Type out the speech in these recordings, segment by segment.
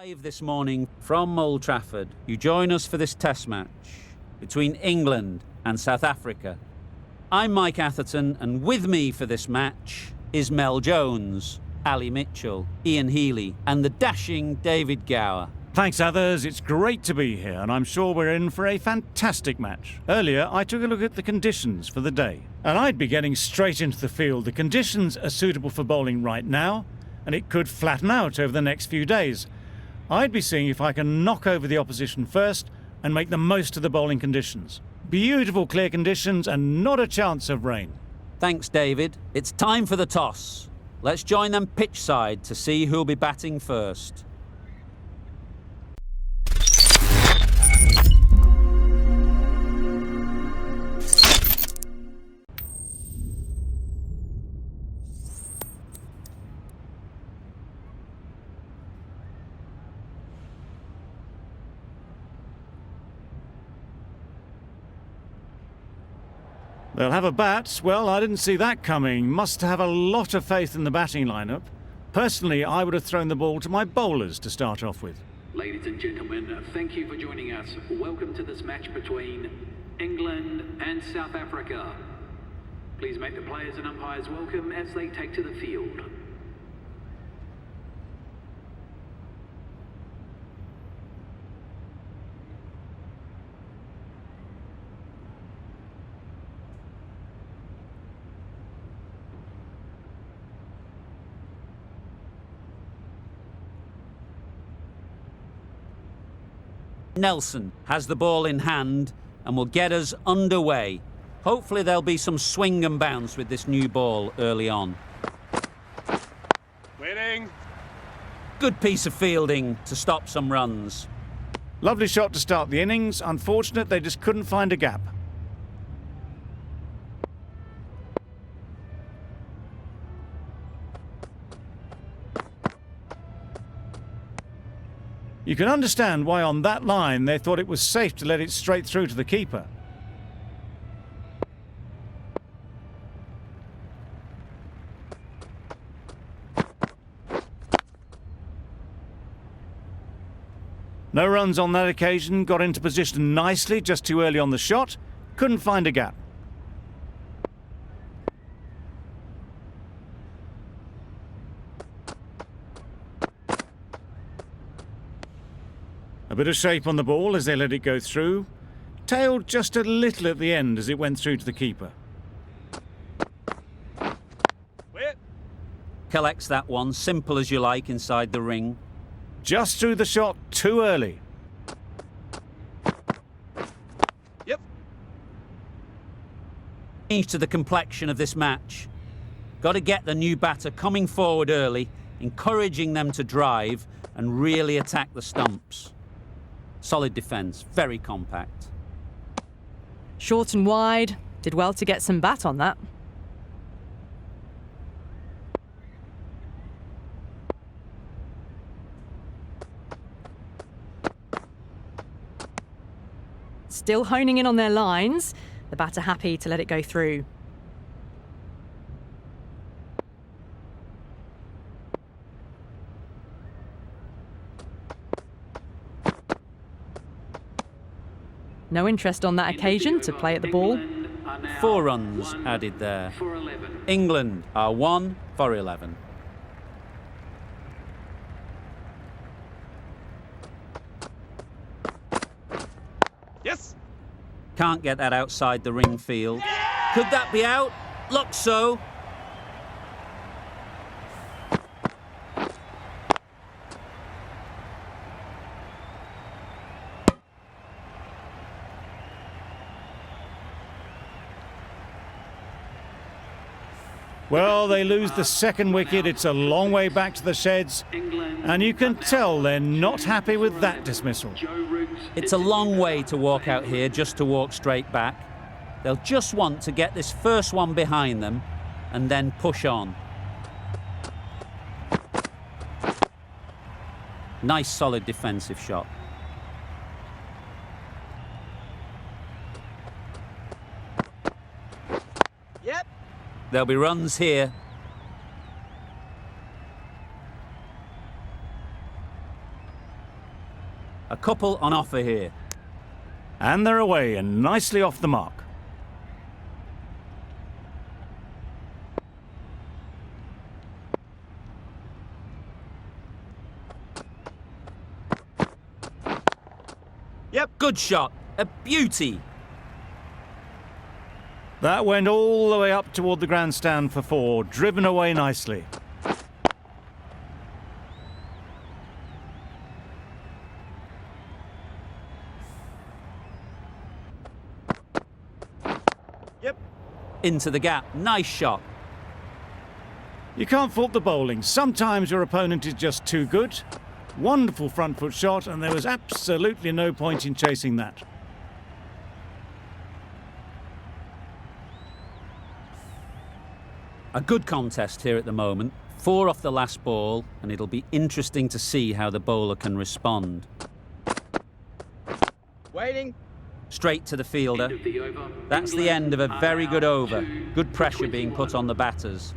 Live this morning from Old Trafford, you join us for this test match between England and South Africa. I'm Mike Atherton, and with me for this match is Mel Jones, Ali Mitchell, Ian Healy, and the dashing David Gower. Thanks, others. It's great to be here, and I'm sure we're in for a fantastic match. Earlier, I took a look at the conditions for the day, and I'd be getting straight into the field. The conditions are suitable for bowling right now, and it could flatten out over the next few days. I'd be seeing if I can knock over the opposition first and make the most of the bowling conditions. Beautiful clear conditions and not a chance of rain. Thanks, David. It's time for the toss. Let's join them pitch side to see who'll be batting first. They'll have a bat. Well, I didn't see that coming. Must have a lot of faith in the batting lineup. Personally, I would have thrown the ball to my bowlers to start off with. Ladies and gentlemen, thank you for joining us. Welcome to this match between England and South Africa. Please make the players and umpires welcome as they take to the field. Nelson has the ball in hand and will get us underway. Hopefully there'll be some swing and bounce with this new ball early on. Winning. Good piece of fielding to stop some runs. Lovely shot to start the innings. Unfortunate they just couldn't find a gap. You can understand why on that line they thought it was safe to let it straight through to the keeper. No runs on that occasion, got into position nicely, just too early on the shot, couldn't find a gap. A bit of shape on the ball as they let it go through. Tailed just a little at the end as it went through to the keeper. Collects that one, simple as you like, inside the ring. Just through the shot too early. Yep. Change to the complexion of this match. Got to get the new batter coming forward early, encouraging them to drive and really attack the stumps. Solid defence, very compact. Short and wide. Did well to get some bat on that. Still honing in on their lines. The batter happy to let it go through. No interest on that occasion to play at the ball. 4 runs added there. England are 1 for 11. Yes. Can't get that outside the ring field. Could that be out? Looks so. Well, they lose the second wicket. It's a long way back to the sheds, and you can tell they're not happy with that dismissal. It's a long way to walk out here just to walk straight back. They'll just want to get this first one behind them and then push on. Nice solid defensive shot. Yep. There'll be runs here. A couple on offer here. And they're away and nicely off the mark. Yep. Good shot. A beauty. That went all the way up toward the grandstand for 4, driven away nicely. Yep. Into the gap. Nice shot. You can't fault the bowling. Sometimes your opponent is just too good. Wonderful front foot shot, and there was absolutely no point in chasing that. A good contest here at the moment. 4 off the last ball, and it'll be interesting to see how the bowler can respond. Waiting. Straight to the fielder. End of the over. That's the end of a very good over. Two Good pressure being put 21. on the batters.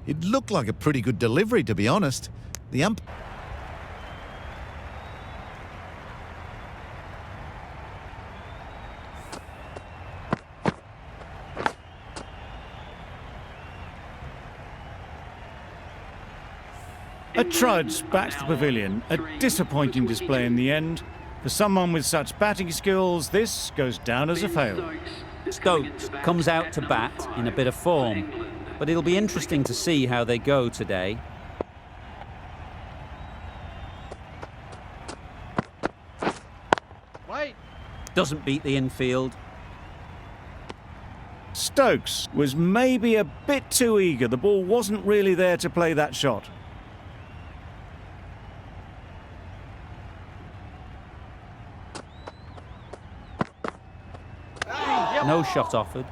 It looked like a pretty good delivery, to be honest. The ump... A trudge back to the pavilion. A disappointing display in the end. For someone with such batting skills, this goes down as a fail. Stokes comes out to bat in a bit of form, but it'll be interesting to see how they go today. Wait. Doesn't beat the infield. Stokes was maybe a bit too eager. The ball wasn't really there to play that shot. No shot offered.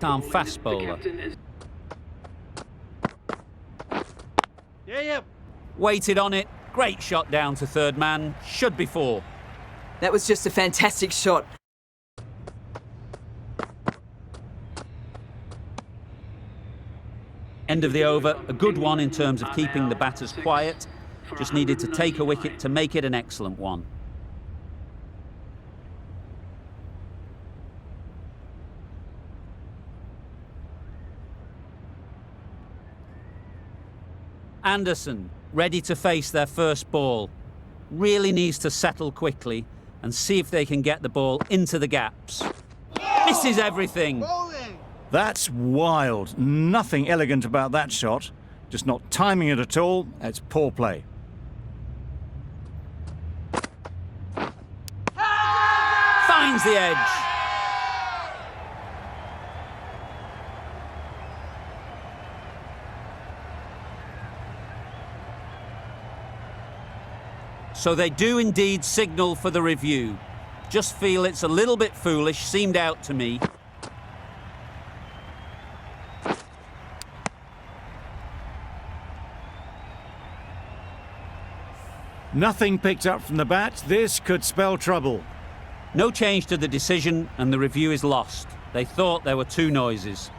Calm fast bowler. Yeah. Waited on it. Great shot down to third man. Should be 4. That was just a fantastic shot. End of the over. A good one in terms of keeping the batters quiet. Just needed to take a wicket to make it an excellent one. Anderson, ready to face their first ball. Really needs to settle quickly and see if they can get the ball into the gaps. Misses everything. Bowling. That's wild. Nothing elegant about that shot. Just not timing it at all. It's poor play. Finds the edge. So they do indeed signal for the review. Just feel it's a little bit foolish, seemed out to me. Nothing picked up from the bat. This could spell trouble. No change to the decision and the review is lost. They thought there were 2 noises.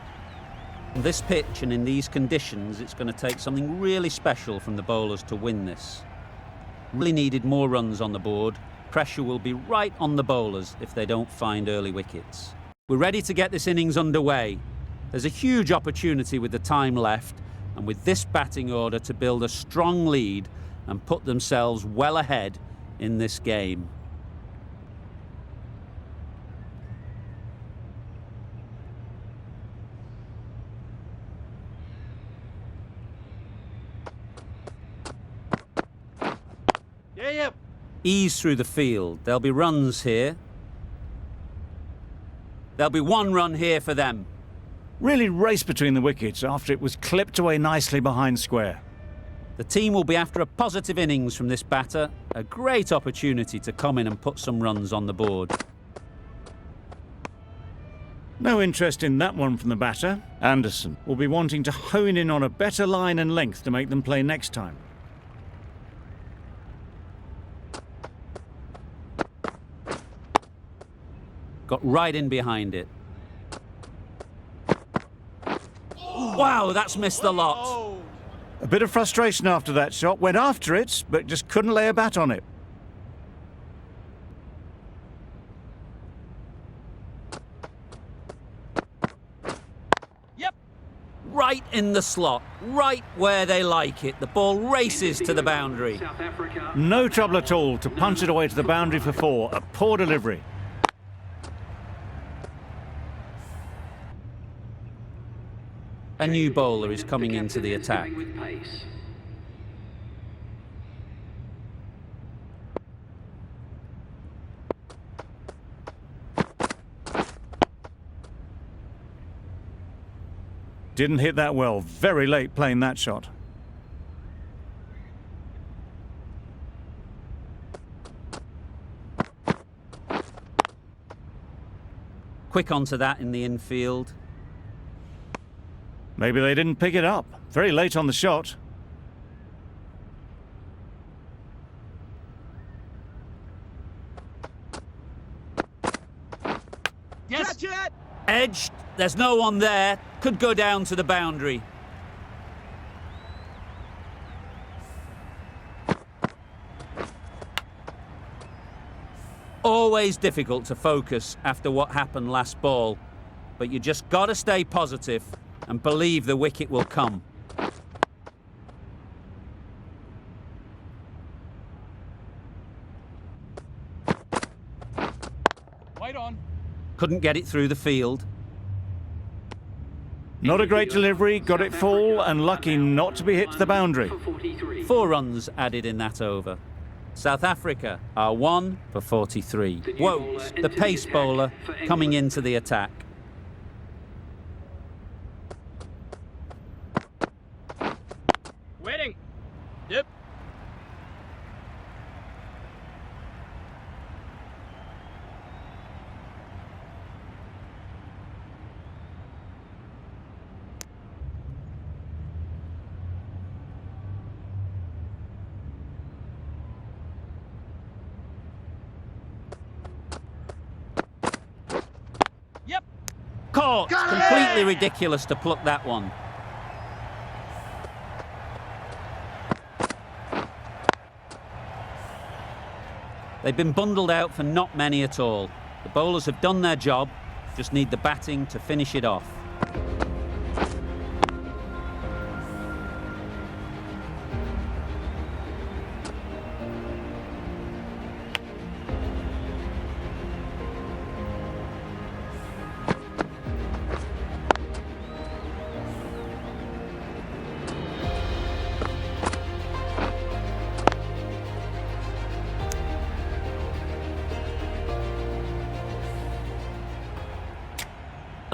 On this pitch and in these conditions, it's going to take something really special from the bowlers to win this. Really needed more runs on the board. Pressure will be right on the bowlers if they don't find early wickets. We're ready to get this innings underway. There's a huge opportunity with the time left and with this batting order to build a strong lead and put themselves well ahead in this game. Yeah. Ease through the field. There'll be runs here. There'll be 1 run here for them. Really raced between the wickets after it was clipped away nicely behind square. The team will be after a positive innings from this batter. A great opportunity to come in and put some runs on the board. No interest in that one from the batter. Anderson will be wanting to hone in on a better line and length to make them play next time. Got right in behind it. Wow, that's missed the lot. Oh, A bit of frustration after that shot. Went after it, but just couldn't lay a bat on it. yep. Right in the slot, right where they like it. The ball races to the boundary. South Africa. No trouble at all to punch it away to the boundary for 4. A poor delivery. A new bowler is coming into the captain attack. is going with pace. Didn't hit that well. Very late playing that shot. Quick onto that in the infield. Maybe they didn't pick it up. Very late on the shot. Yes. Catch it. Edged, there's no one there. Could go down to the boundary. Always difficult to focus after what happened last ball, but you just got to stay positive and believe the wicket will come. Wait on. Couldn't get it through the field. Not a great delivery. Got it full and lucky not to be hit to the boundary. For 43. 4 runs added in that over. South Africa are 1 for 43. The new Woakes, bowler the enters pace the attack bowler, for coming England. into the attack. Waiting. Yep. Yep. Caught! Completely ridiculous to pluck that one. They've been bundled out for not many at all. The bowlers have done their job, just need the batting to finish it off.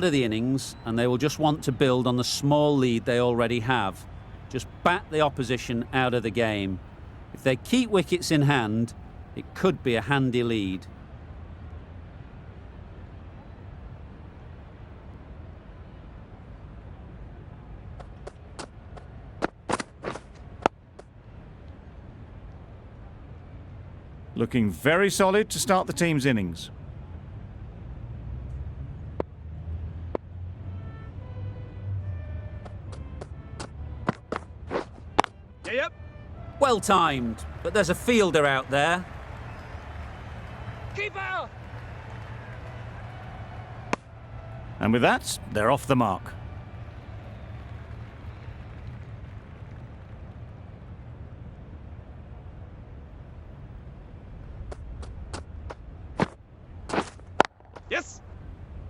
Of the innings, and they will just want to build on the small lead they already have. Just bat the opposition out of the game. If they keep wickets in hand, it could be a handy lead. Looking very solid to start the team's innings. Yep. Well timed, but there's a fielder out there. Keeper. And with that, they're off the mark. Yes.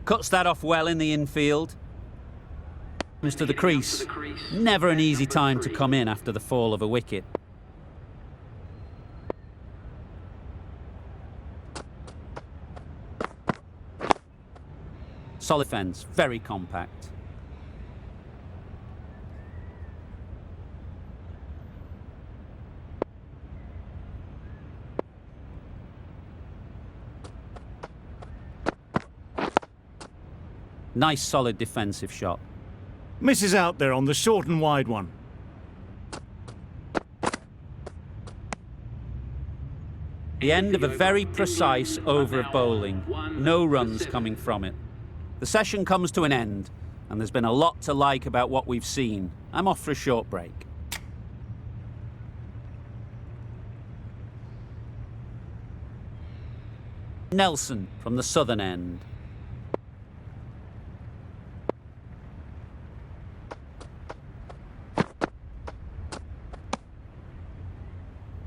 Cuts that off well in the infield. Comes to the crease. Never an easy time to come in after the fall of a wicket. Solid fence, very compact. Nice solid defensive shot. Misses out there on the short and wide one. The end of a very precise over of bowling. No runs coming from it. The session comes to an end. and there's been a lot to like about what we've seen. I'm off for a short break. Nelson from the southern end.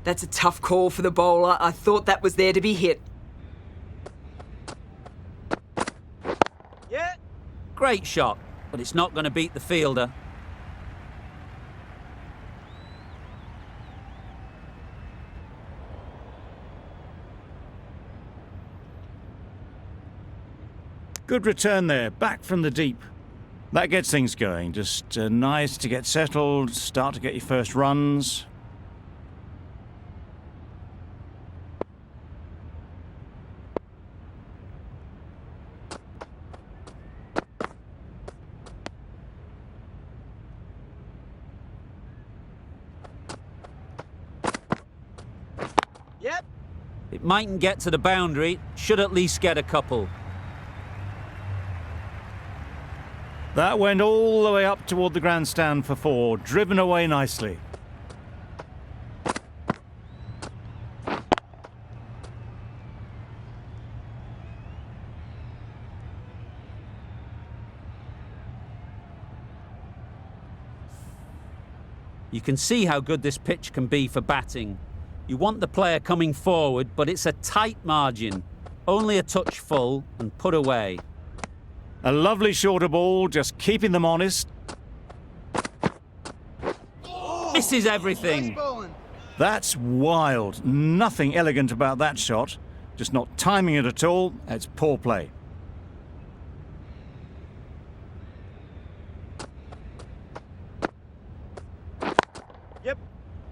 That's a tough call for the bowler. I thought that was there to be hit. Yeah. Great shot, but it's not going to beat the fielder. Good return there, back from the deep. That gets things going. Just nice to get settled, start to get your first runs. Yep. It mightn't get to the boundary, should at least get a couple. That went all the way up toward the grandstand for 4, driven away nicely. You can see how good this pitch can be for batting. You want the player coming forward, but it's a tight margin. Only a touch full and put away. A lovely shorter ball, just keeping them honest. Misses everything. That's wild. Nothing elegant about that shot. Just not timing it at all. It's poor play. Yep.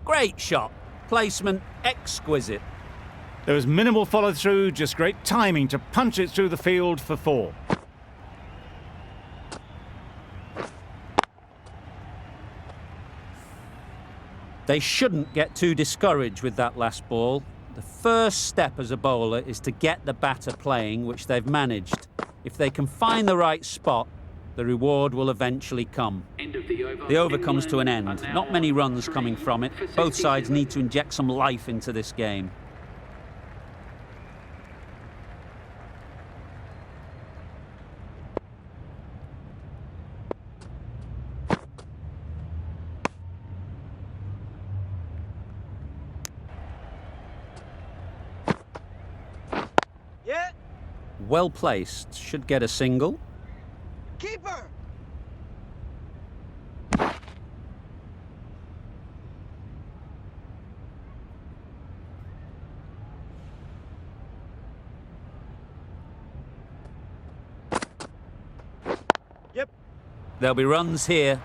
Great shot. Placement exquisite. There was minimal follow-through, just great timing to punch it through the field for 4. They shouldn't get too discouraged with that last ball. The first step as a bowler is to get the batter playing, which they've managed. If they can find the right spot, the reward will eventually come. End of the over. The over comes to an England end. are now Not many on runs 3 coming from it. for Both 60 sides minutes. need to inject some life into this game. Yeah. Well placed. Should get a single. Keeper. Yep. There'll be runs here.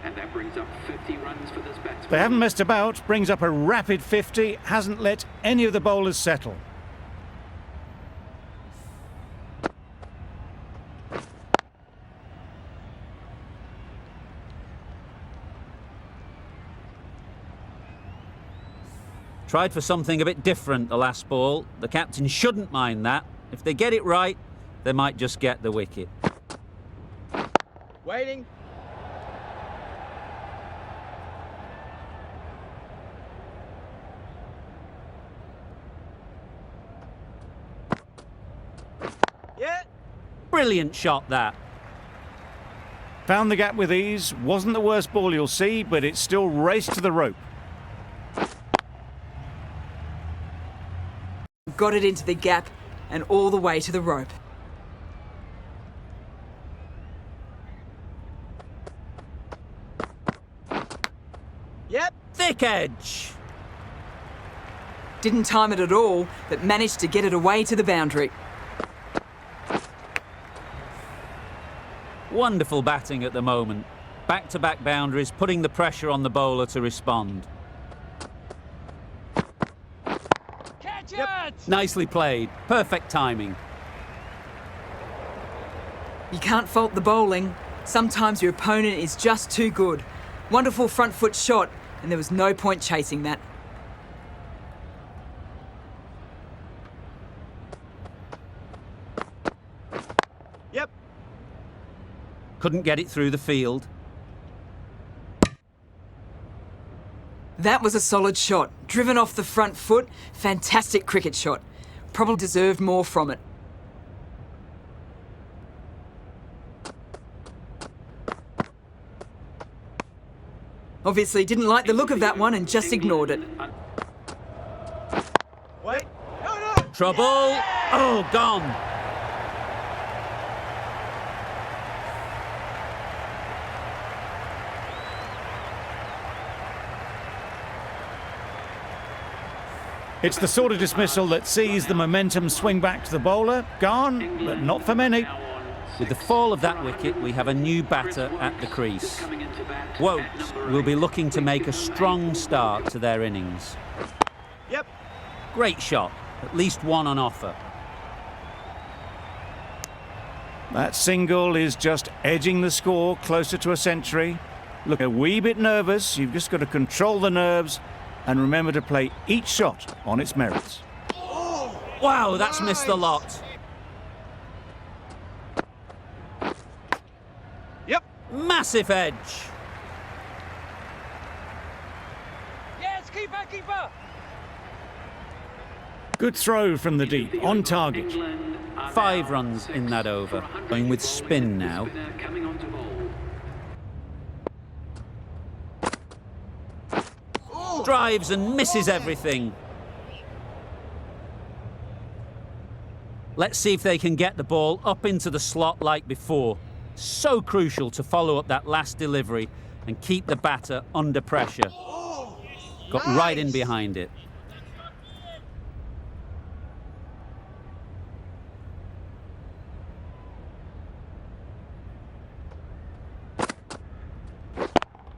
And that brings up 50 runs for this batsman. They haven't messed about, brings up a rapid 50, hasn't let any of the bowlers settle. Tried for something a bit different the last ball. The captain shouldn't mind that. If they get it right, they might just get the wicket. Waiting. Yeah. Brilliant shot, that. Found the gap with ease, wasn't the worst ball you'll see, but it still raced to the rope. Got it into the gap and all the way to the rope. Yep. Thick edge. Didn't time it at all, but managed to get it away to the boundary. Wonderful batting at the moment. Back-to-back boundaries, putting the pressure on the bowler to respond. Catch it. Nicely played. Perfect timing. You can't fault the bowling. Sometimes your opponent is just too good. Wonderful front foot shot, and there was no point chasing that. Couldn't get it through the field. That was a solid shot. Driven off the front foot. Fantastic cricket shot. Probably deserved more from it. Obviously didn't like the look of that one and just ignored it. Wait. No. Trouble. Oh, gone. It's the sort of dismissal that sees the momentum swing back to the bowler. Gone, but not for many. With the fall of that wicket, we have a new batter at the crease. Woakes will be looking to make a strong start to their innings. Yep. Great shot, at least one on offer. That single is just edging the score closer to a century. Look a wee bit nervous. You've just got to control the nerves and remember to play each shot on its merits. Wow, that's missed the lot. Yep. Massive edge. Yes, keeper. Good throw from the deep, on target. 5 runs in that over. Going with spin now. Drives and misses everything. Let's see if they can get the ball up into the slot like before. So crucial to follow up that last delivery and keep the batter under pressure. Got right in behind it.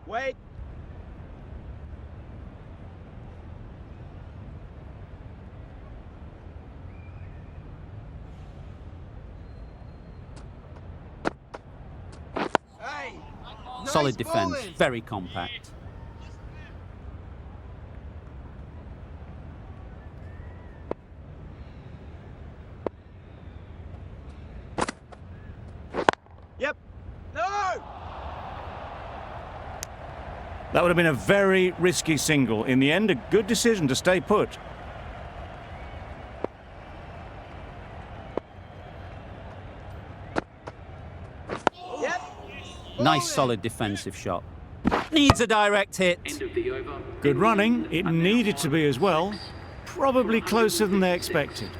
Wait. Solid defence, very compact. Yep. No. That would have been a very risky single. In the end, a good decision to stay put. Yep. Nice solid defensive shot. Needs a direct hit. Good running. It needed to be as well. Probably closer than they expected.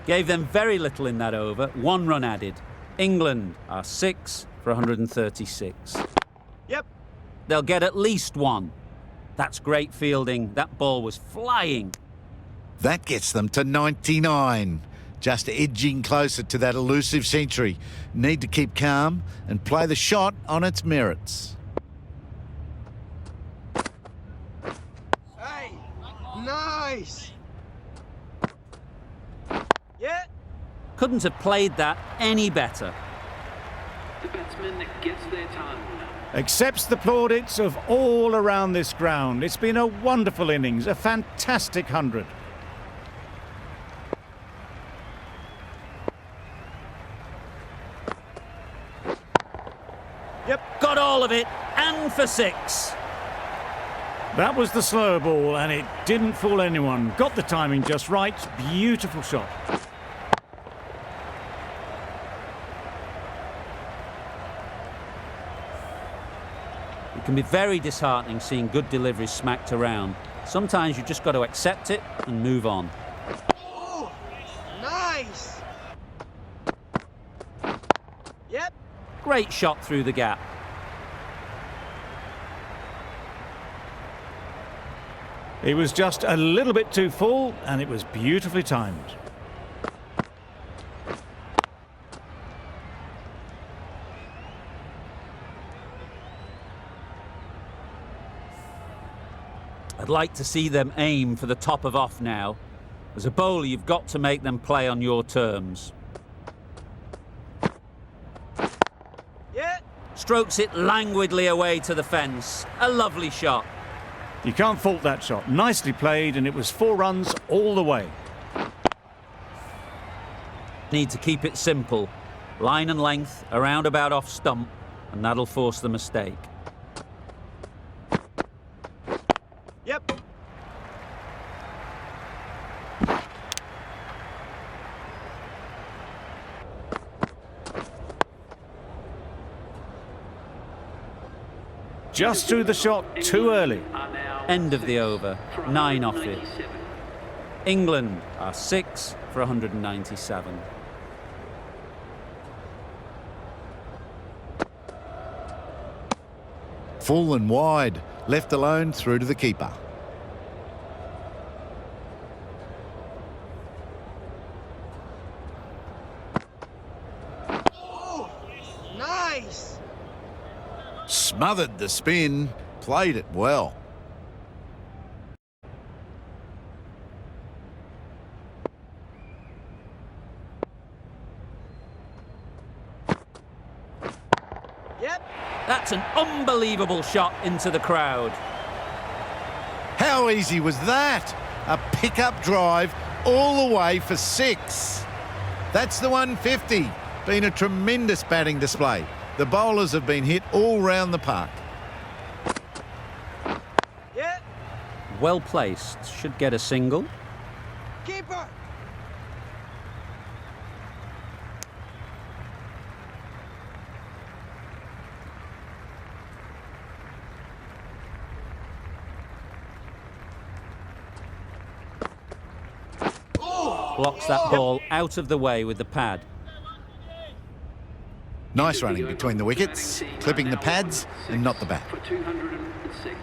Gave them very little in that over. 1 run added. England are 6 for 136. Yep. They'll get at least 1. That's great fielding. That ball was flying. That gets them to 99. Just edging closer to that elusive century. Need to keep calm and play the shot on its merits. Hey. Nice. Yeah. Couldn't have played that any better. The batsman gets their time. Accepts the plaudits of all around this ground. It's been a wonderful innings, a fantastic 100. Yep. Got all of it, and for 6. That was the slower ball, and it didn't fool anyone. Got the timing just right. Beautiful shot. It can be very disheartening seeing good deliveries smacked around. Sometimes you just got to accept it and move on. Oh, nice. Yep. Great shot through the gap. He was just a little bit too full, and it was beautifully timed. I'd like to see them aim for the top of off now. As a bowler, you've got to make them play on your terms. Yeah. Strokes it languidly away to the fence. A lovely shot. You can't fault that shot. Nicely played, and it was 4 runs all the way. Need to keep it simple. Line and length, around about off stump. and that'll force the mistake. Yep. Just threw the shot too early. End of the over, 9 off it. England are 6 for 197. Full and wide, left alone through to the keeper. Oh, nice. Smothered the spin, played it well. Yep. That's an unbelievable shot into the crowd. How easy was that? A pickup drive all the way for 6. That's the 150. Been a tremendous batting display. The bowlers have been hit all round the park. Yeah. Well placed, should get a single. Keeper. Blocks that ball out of the way with the pad. Nice running between the wickets, clipping the pads and not the bat. For 206.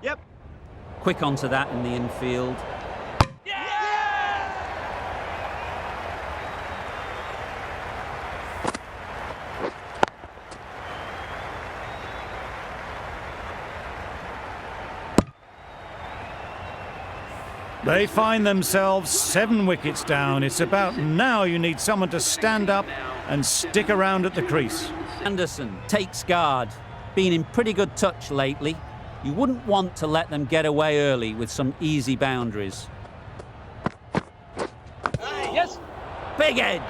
Yep. Quick onto that in the infield. They find themselves 7 wickets down. It's about now you need someone to stand up and stick around at the crease. Anderson takes guard. Been in pretty good touch lately. You wouldn't want to let them get away early with some easy boundaries. Yes. Big edge.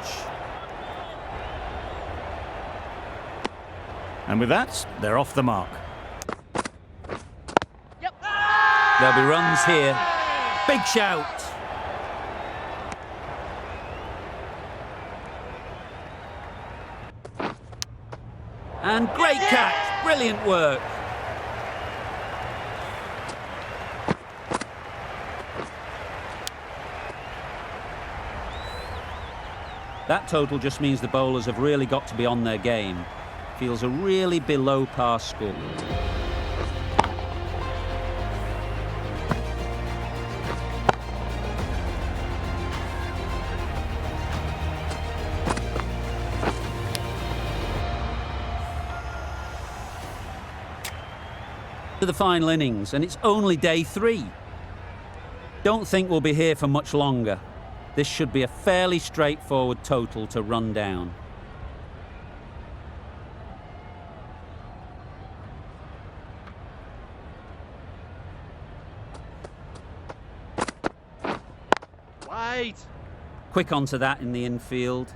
And with that, they're off the mark. Yep. There'll be runs here. Big shout. And great catch. Brilliant work. That total just means the bowlers have really got to be on their game. Feels a really below par score. To the final innings, and it's only day 3. Don't think we'll be here for much longer. This should be a fairly straightforward total to run down. Wait. Quick onto that in the infield.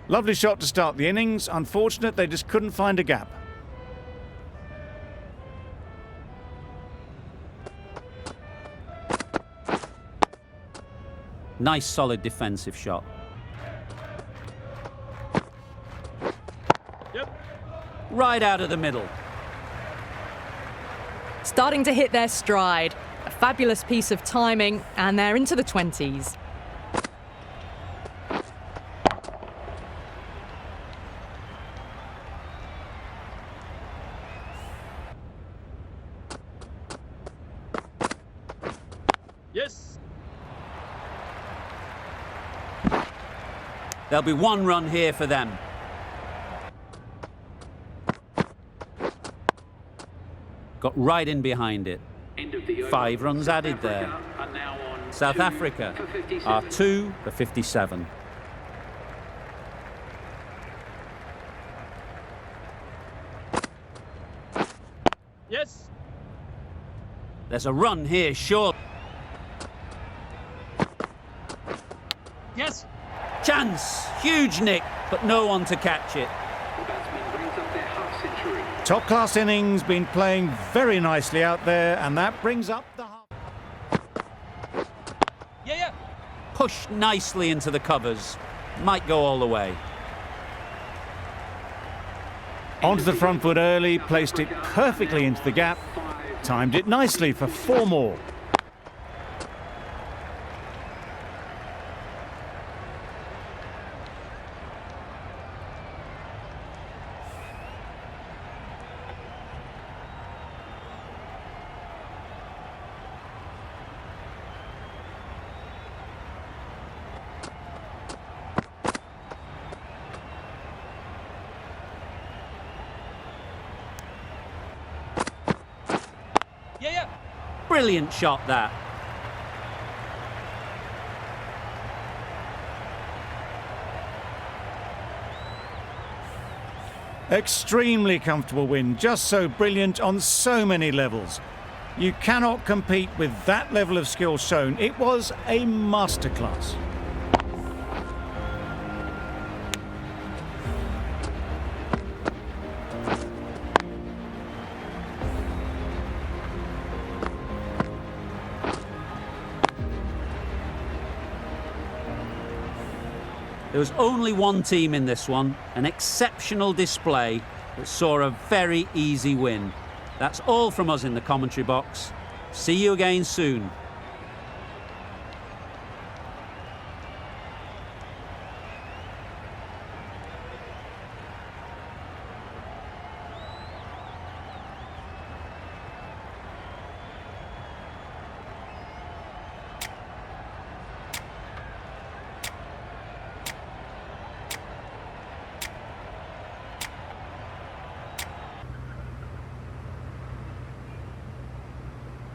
Lovely shot to start the innings. Unfortunate they just couldn't find a gap. Nice solid defensive shot. Yep. Right out of the middle. Starting to hit their stride. A fabulous piece of timing, and they're into the 20s. Yes. There'll be 1 run here for them. Got right in behind it. End of the over. 5 runs South added there. Africa are now on South 2 Africa for 57. are 2 for 57. Yes. There's a run here, sure. Yes. Chance! Huge nick, but no one to catch it. The batsman brings up their half century. Top-class innings, been playing very nicely out there, and that brings up the half. Yeah, yeah. Pushed nicely into the covers. Might go all the way. Onto the front foot early, placed it perfectly into the gap, timed it nicely for 4 more. Yeah, yeah. Brilliant shot, that. Extremely comfortable win, just so brilliant on so many levels. You cannot compete with that level of skill shown. It was a masterclass. There was only one team in this one, an exceptional display that saw a very easy win. That's all from us in the commentary box. See you again soon.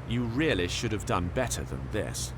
You really should have done better than this.